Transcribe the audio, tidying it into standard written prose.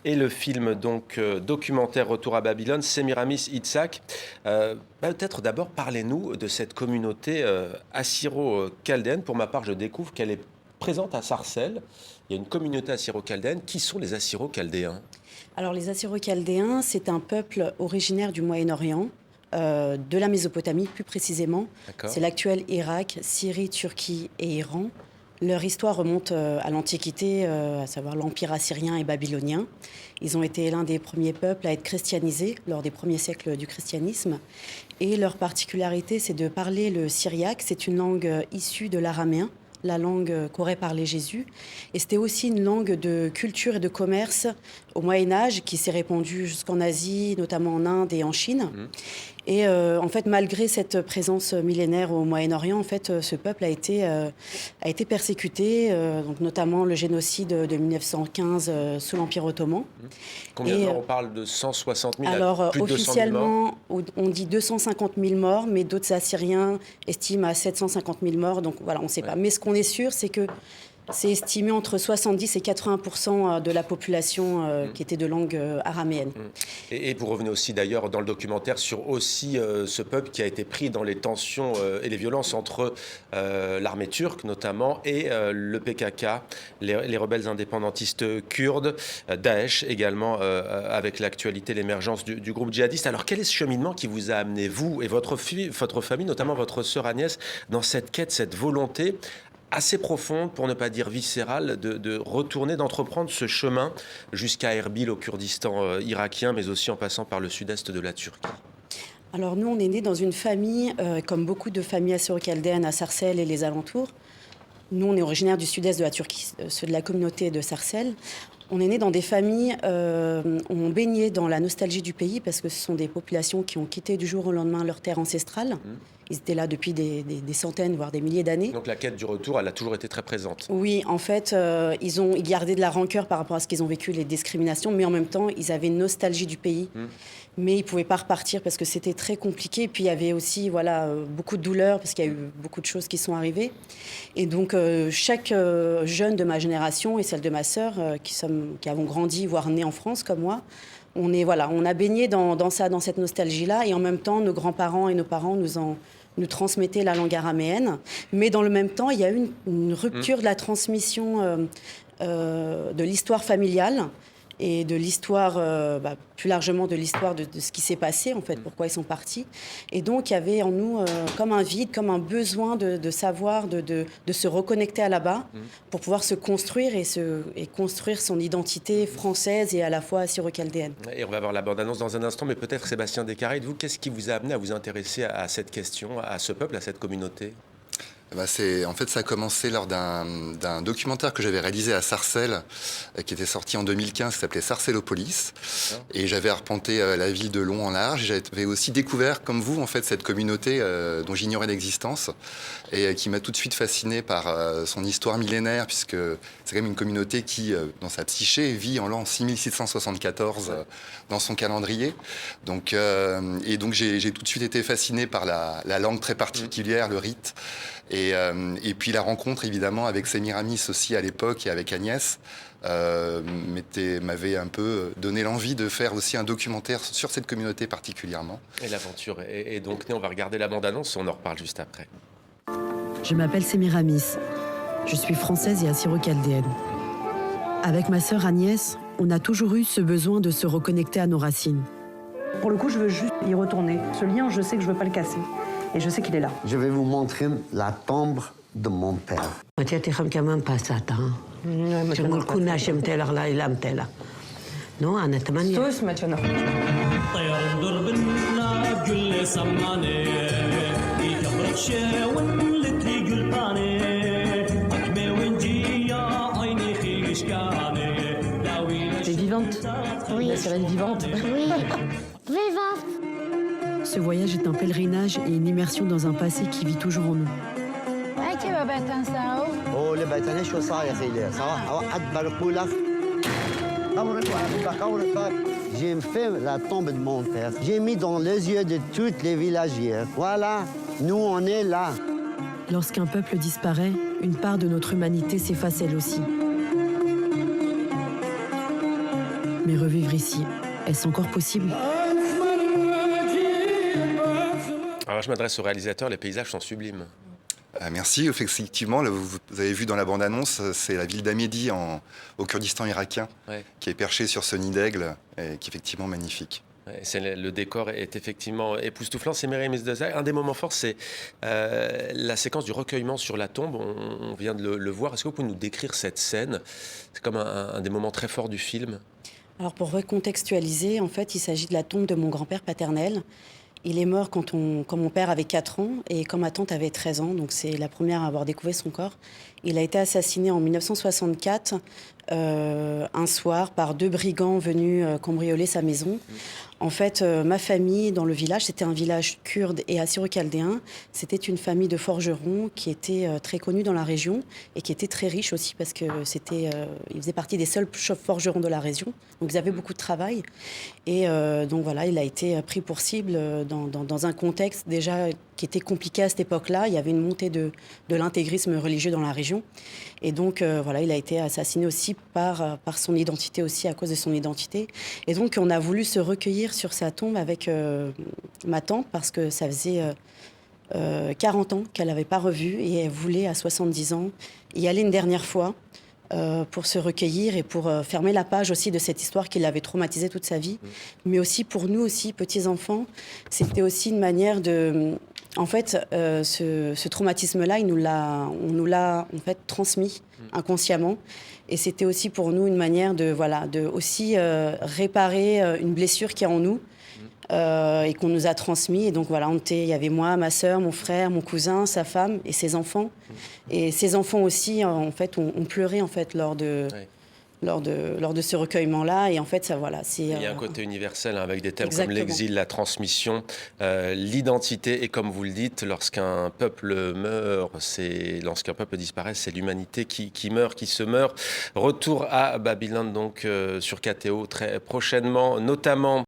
Et le film donc documentaire Retour à Babylone, Semiramis Itzhak. Peut-être d'abord parlez-nous de cette communauté assyro-chaldéenne. Pour ma part, je découvre qu'elle est présente à Sarcelles. Il y a une communauté assyro-chaldéenne. Qui sont les assyro-chaldéens? Alors les Assyro-Chaldéens, c'est un peuple originaire du Moyen-Orient, de la Mésopotamie plus précisément. D'accord. C'est l'actuel Irak, Syrie, Turquie et Iran. Leur histoire remonte à l'Antiquité, à savoir l'Empire assyrien et babylonien. Ils ont été l'un des premiers peuples à être christianisés lors des premiers siècles du christianisme. Et leur particularité, c'est de parler le syriaque. C'est une langue issue de l'araméen, la langue qu'aurait parlé Jésus. Et c'était aussi une langue de culture et de commerce au Moyen-Âge qui s'est répandue jusqu'en Asie, notamment en Inde et en Chine. Et en fait, malgré cette présence millénaire au Moyen-Orient, en fait, ce peuple a été persécuté, donc notamment le génocide de 1915 sous l'Empire ottoman. Combien de morts? On parle de 160 000 Alors, plus de 200 000 morts. officiellement, on dit 250 000 morts, mais d'autres Assyriens estiment à 750 000 morts. Donc voilà, on ne sait pas. Mais ce qu'on est sûr, c'est que c'est estimé entre 70 et 80% de la population qui était de langue araméenne. Et vous revenez aussi d'ailleurs dans le documentaire sur aussi ce peuple qui a été pris dans les tensions et les violences entre l'armée turque notamment et le PKK, les rebelles indépendantistes kurdes, Daesh également avec l'actualité, l'émergence du groupe djihadiste. Alors quel est ce cheminement qui vous a amené, vous et votre famille, notamment votre sœur Agnès, dans cette quête, cette volonté assez profonde, pour ne pas dire viscérale, de retourner, d'entreprendre ce chemin jusqu'à Erbil, au Kurdistan irakien, mais aussi en passant par le sud-est de la Turquie? Alors nous, on est nés dans une famille, comme beaucoup de familles assyro-chaldéennes à Sarcelles et les alentours. Nous, on est originaire du sud-est de la Turquie, ceux de la communauté de Sarcelles. On est nés dans des familles où on baignait dans la nostalgie du pays parce que ce sont des populations qui ont quitté du jour au lendemain leur terre ancestrale. Ils étaient là depuis des centaines, voire des milliers d'années. Donc la quête du retour, elle a toujours été très présente. Oui, en fait, ils gardaient de la rancœur par rapport à ce qu'ils ont vécu, les discriminations, mais en même temps, ils avaient une nostalgie du pays. Mais ils ne pouvaient pas repartir parce que c'était très compliqué. Et puis il y avait aussi beaucoup de douleurs parce qu'il y a eu beaucoup de choses qui sont arrivées. Et donc chaque jeune de ma génération et celle de ma sœur, qui avons grandi, voire nés en France comme moi, on a baigné dans cette nostalgie-là. Et en même temps, nos grands-parents et nos parents nous transmettaient la langue araméenne. Mais dans le même temps, il y a eu une rupture de la transmission de l'histoire familiale et de l'histoire, plus largement de l'histoire de ce qui s'est passé, en fait, pourquoi ils sont partis. Et donc, il y avait en nous comme un vide, comme un besoin de savoir, de se reconnecter à là-bas pour pouvoir se construire et construire son identité française et à la fois assyro-chaldéenne. Et on va voir la bande-annonce dans un instant, mais peut-être Sébastien Descarré, vous, qu'est-ce qui vous a amené à vous intéresser à cette question, à ce peuple, à cette communauté? En fait, ça a commencé lors d'un documentaire que j'avais réalisé à Sarcelles, qui était sorti en 2015, qui s'appelait Sarcellopolis. Et j'avais arpenté la ville de long en large. J'avais aussi découvert, comme vous, en fait, cette communauté dont j'ignorais l'existence et qui m'a tout de suite fasciné par son histoire millénaire, puisque c'est quand même une communauté qui, dans sa psyché, vit en l'an 6674 dans son calendrier. Donc j'ai tout de suite été fasciné par la langue très particulière, le rite. Et puis la rencontre évidemment avec Semiramis aussi à l'époque et avec Agnès m'avait un peu donné l'envie de faire aussi un documentaire sur cette communauté particulièrement. Et l'aventure est donc née. On va regarder la bande-annonce, on en reparle juste après. Je m'appelle Semiramis. Je suis française et assyro-chaldéenne. Avec ma sœur Agnès, on a toujours eu ce besoin de se reconnecter à nos racines. Pour le coup, je veux juste y retourner. Ce lien, je sais que je ne veux pas le casser. Et je sais qu'il est là. Je vais vous montrer la tombe de mon père. T'es vivante? Oui. La sirène vivante? Oui. Vivante. Ce voyage est un pèlerinage et une immersion dans un passé qui vit toujours en nous. Oh, le bâtonnets, je suis ça, ça va. J'ai fait la tombe de mon père. J'ai mis dans les yeux de toutes les villagières. Voilà, nous, on est là. Lorsqu'un peuple disparaît, une part de notre humanité s'efface elle aussi. Mais revivre ici, est-ce encore possible? Alors je m'adresse au réalisateur, les paysages sont sublimes. Merci. Effectivement, là, vous avez vu dans la bande-annonce, c'est la ville d'Amédi au Kurdistan irakien Ouais. qui est perchée sur ce nid d'aigle et qui est effectivement magnifique. Ouais, le décor est effectivement époustouflant. C'est Mérémie Sdezai. Un des moments forts, c'est la séquence du recueillement sur la tombe. On vient de le voir. Est-ce que vous pouvez nous décrire cette scène? C'est comme un des moments très forts du film. Alors pour recontextualiser, en fait, il s'agit de la tombe de mon grand-père paternel. Il est mort quand mon père avait 4 ans et quand ma tante avait 13 ans, donc c'est la première à avoir découvert son corps. Il a été assassiné en 1964, un soir, par 2 brigands venus cambrioler sa maison. En fait, ma famille dans le village, c'était un village kurde et assyro-chaldéen. C'était une famille de forgerons qui était très connue dans la région et qui était très riche aussi parce que ils faisaient partie des seuls forgerons de la région. Donc ils avaient beaucoup de travail. Et donc voilà, il a été pris pour cible dans un contexte déjà qui était compliqué à cette époque-là. Il y avait une montée de l'intégrisme religieux dans la région. Et donc voilà, il a été assassiné aussi par son identité aussi, à cause de son identité. Et donc on a voulu se recueillir sur sa tombe avec ma tante parce que ça faisait 40 ans qu'elle n'avait pas revu et elle voulait à 70 ans y aller une dernière fois pour se recueillir et pour fermer la page aussi de cette histoire qui l'avait traumatisée toute sa vie. Mais aussi pour nous aussi, petits-enfants, c'était aussi une manière de... En fait, ce traumatisme-là, on nous l'a en fait transmis inconsciemment. Et c'était aussi pour nous une manière de aussi réparer une blessure qui est en nous et qu'on nous a transmis. Et donc voilà, il y avait moi, ma sœur, mon frère, mon cousin, sa femme et ses enfants. Et ces enfants aussi, en fait, ont pleuré en fait lors de ce recueillement-là. Et en fait, ça, voilà, c'est... Il y a un côté universel hein, avec des thèmes Exactement. comme l'exil, la transmission, l'identité. Et comme vous le dites, lorsqu'un peuple meurt, lorsqu'un peuple disparaît, c'est l'humanité qui meurt, qui se meurt. Retour à Babylone, donc, sur KTO très prochainement, notamment